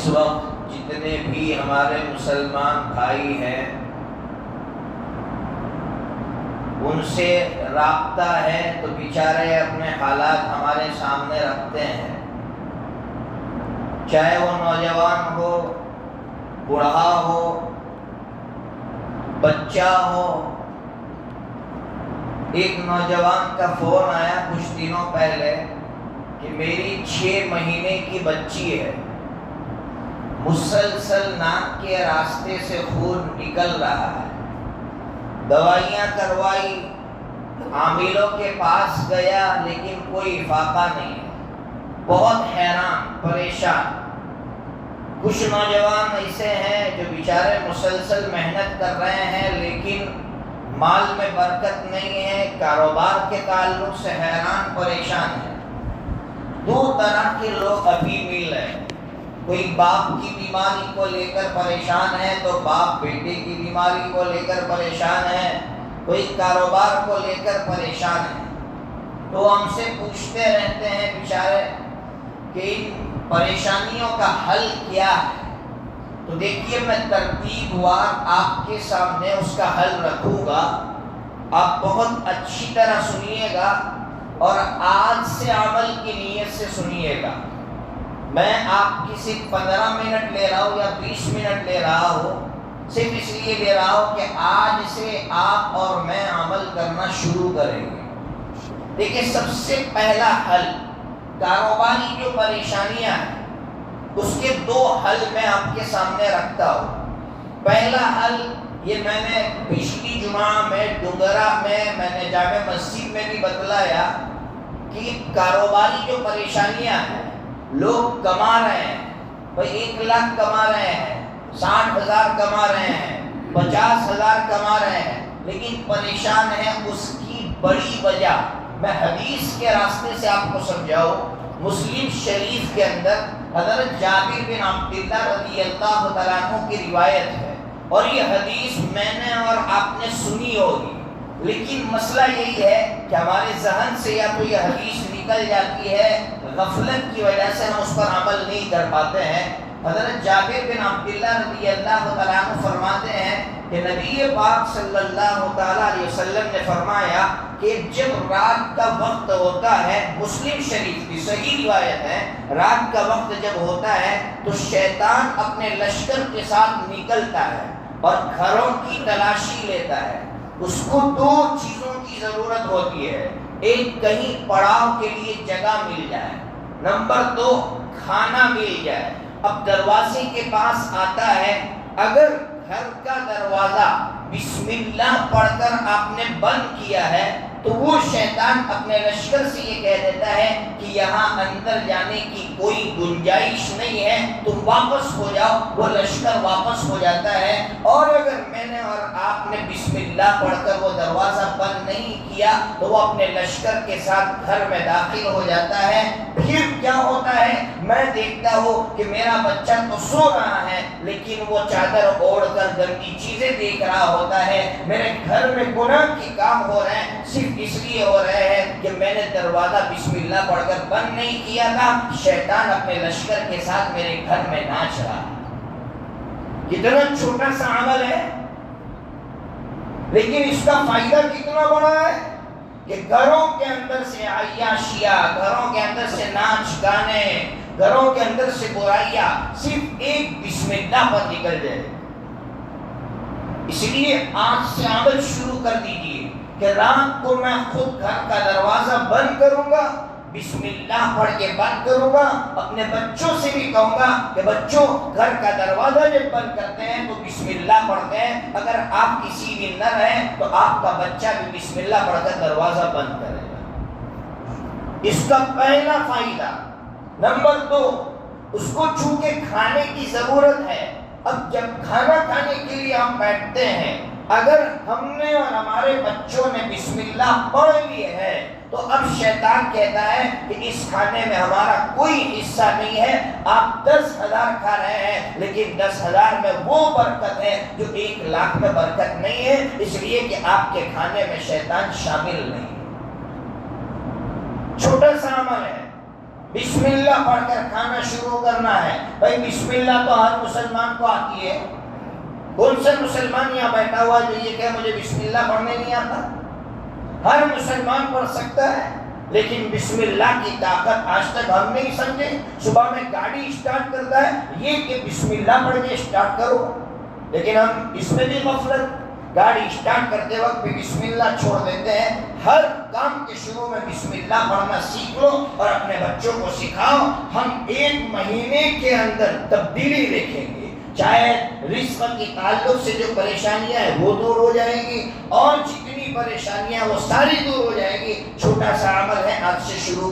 اس وقت جتنے بھی ہمارے مسلمان بھائی ہیں ان سے رابطہ ہے تو بیچارے اپنے حالات ہمارے سامنے رکھتے ہیں، چاہے وہ نوجوان ہو، بوڑھا ہو، بچہ ہو۔ ایک نوجوان کا فون آیا کچھ دنوں پہلے کہ میری 6 مہینے کی بچی ہے، مسلسل ناک کے راستے سے خون نکل رہا ہے، دوائیاں کروائی، عاملوں کے پاس گیا لیکن کوئی افاقہ نہیں ہے، بہت حیران پریشان۔ کچھ نوجوان ایسے ہیں جو بیچارے مسلسل محنت کر رہے ہیں لیکن مال میں برکت نہیں ہے، کاروبار کے تعلق سے حیران پریشان ہے۔ دو طرح کے لوگ ابھی مل رہے ہیں، کوئی باپ کی بیماری کو لے کر پریشان ہے تو باپ بیٹے کی بیماری کو لے کر پریشان ہے، کوئی کاروبار کو لے کر پریشان ہے۔ تو ہم سے پوچھتے رہتے ہیں بیچارے کہ ان پریشانیوں کا حل کیا ہے۔ تو دیکھیے میں ترتیب وار آپ کے سامنے اس کا حل رکھوں گا، آپ بہت اچھی طرح سنیے گا اور آج سے عمل کی نیت سے سنیے گا۔ میں آپ کی صرف 15 منٹ لے رہا ہوں یا 20 منٹ لے رہا ہوں، صرف اس لیے لے رہا ہوں کہ آج سے آپ اور میں عمل کرنا شروع کریں گے۔ دیکھیں سب سے پہلا حل، کاروباری جو پریشانیاں ہیں اس کے 2 حل میں آپ کے سامنے رکھتا ہوں۔ پہلا حل یہ میں نے پچھلی جمعہ میں ڈونگرہ میں نے جامع مسجد میں بھی بتلایا کہ کاروباری جو پریشانیاں ہیں، لوگ کما رہے ہیں، بھئی 1 لاکھ کما رہے ہیں، 60,000 کما رہے ہیں، 50,000 کما رہے ہیں، لیکن پریشان ہیں۔ اس کی بڑی وجہ میں حدیث کے راستے سے آپ کو سمجھاؤں۔ مسلم شریف کے اندر حضرت جابر بن عبداللہ رضی اللہ تعالیٰ عنہ کی روایت ہے، اور یہ حدیث میں نے اور آپ نے سنی ہوگی، لیکن مسئلہ یہی ہے کہ ہمارے ذہن سے یا تو یہ حدیث نکل جاتی ہے، غفلت کی وجہ سے ہم اس پر عمل نہیں کر پاتے ہیں۔ حضرت جابر بن عبداللہ رضی اللہ تعالیٰ عنہ فرماتے ہیں کہ نبی پاک صلی اللہ تعالیٰ علیہ وسلم نے فرمایا کہ جب رات کا وقت ہوتا ہے، مسلم شریف کی صحیح روایت ہے، رات کا وقت جب ہوتا ہے تو شیطان اپنے لشکر کے ساتھ نکلتا ہے اور گھروں کی تلاشی لیتا ہے۔ اس کو 2 چیزوں کی ضرورت ہوتی ہے، ایک کہیں پڑاؤ کے لیے جگہ مل جائے، نمبر 2 کھانا مل جائے۔ اب دروازے کے پاس آتا ہے، اگر گھر کا دروازہ بسم اللہ پڑھ کر آپ نے بند کیا ہے تو وہ شیطان اپنے لشکر سے یہ کہہ دیتا ہے کہ یہاں اندر جانے کی کوئی گنجائش نہیں ہے، تم واپس ہو جاؤ۔ وہ لشکر واپس ہو جاتا ہے، اور اگر میں نے اور آپ نے بسم اللہ پڑھ کر وہ دروازہ بند نہیں کیا تو وہ اپنے لشکر کے ساتھ گھر میں داخل ہو جاتا ہے۔ پھر کیا ہوتا ہے، میں دیکھتا ہوں کہ میرا بچہ تو سو رہا ہے لیکن وہ چادر اوڑھ کر گندی چیزیں دیکھ رہا ہوتا ہے، میرے گھر میں گناہ کے کام ہو رہے ہیں، صرف اس لیے ہو رہے ہیں کہ میں نے دروازہ بسم اللہ پڑھ کر بند نہیں کیا تھا۔ شیطان اپنے لشکر کے ساتھ میرے گھر میں ناچ رہا ہے۔ کتنا چھوٹا سا عمل ہے لیکن اس کا فائدہ کتنا بڑا ہے کہ گھروں کے اندر سے عیاشیاں، گھروں کے اندر سے ناچ گانے، گھروں کے اندر سے برائیاں صرف ایک بسم اللہ پر نکل جائے۔ اس لیے آج سے عمل شروع کر دیجئے کہ رات کو میں خود گھر کا دروازہ بند کروں گا، بسم اللہ پڑھ کے بند کروں گا، اپنے بچوں سے بھی کہوں گا کہ بچوں گھر کا دروازہ جب بند کرتے ہیں تو بسم اللہ پڑھتے ہیں۔ اگر آپ کسی دن نہ رہیں تو آپ کا بچہ بھی بسم اللہ پڑھ کر دروازہ بند کرے گا۔ اس کا پہلا فائدہ۔ نمبر 2، اس کو چونکہ کھانے کی ضرورت ہے، اب جب کھانا کھانے کے لیے ہم بیٹھتے ہیں، اگر ہم نے اور ہمارے بچوں نے بسم اللہ پڑھ لی ہے تو اب شیطان کہتا ہے کہ اس کھانے میں ہمارا کوئی حصہ نہیں ہے، آپ 10,000 کھا رہے ہیں لیکن 10,000 میں وہ برکت ہے جو 1 لاکھ میں برکت نہیں ہے، اس لیے کہ آپ کے کھانے میں شیطان شامل نہیں ہے۔ چھوٹا سا عمل ہے، بسم اللہ پڑھ کر کھانا شروع کرنا ہے. بھائی بسم اللہ تو ہر مسلمان کو آتی ہے. کون سے مسلمان یہاں بیٹھا ہوا جو یہ کہ مجھے بسم اللہ پڑھنے نہیں آتا؟ ہر مسلمان پڑھ سکتا ہے، لیکن بسم اللہ کی طاقت آج تک ہم نہیں سمجھے. صبح میں گاڑی اسٹارٹ کرتا ہے یہ کہ بسم اللہ پڑھ کے اسٹارٹ کرو، لیکن ہم اس میں بھی غفلت. گاڑی اسٹارٹ کرتے وقت بھی بسم اللہ چھوڑ دیتے ہیں. ہر کام کے شروع میں بسم اللہ پڑھنا سیکھ لو اور اپنے بچوں کو سکھاؤ. ہم 1 مہینے کے اندر تبدیلی دیکھیں گے. چاہے رزق کی تعلق سے جو پریشانیاں ہیں وہ دور ہو جائیں گی، اور جتنی پریشانیاں وہ ساری دور ہو جائیں گی. چھوٹا سا عمل ہے، آج سے شروع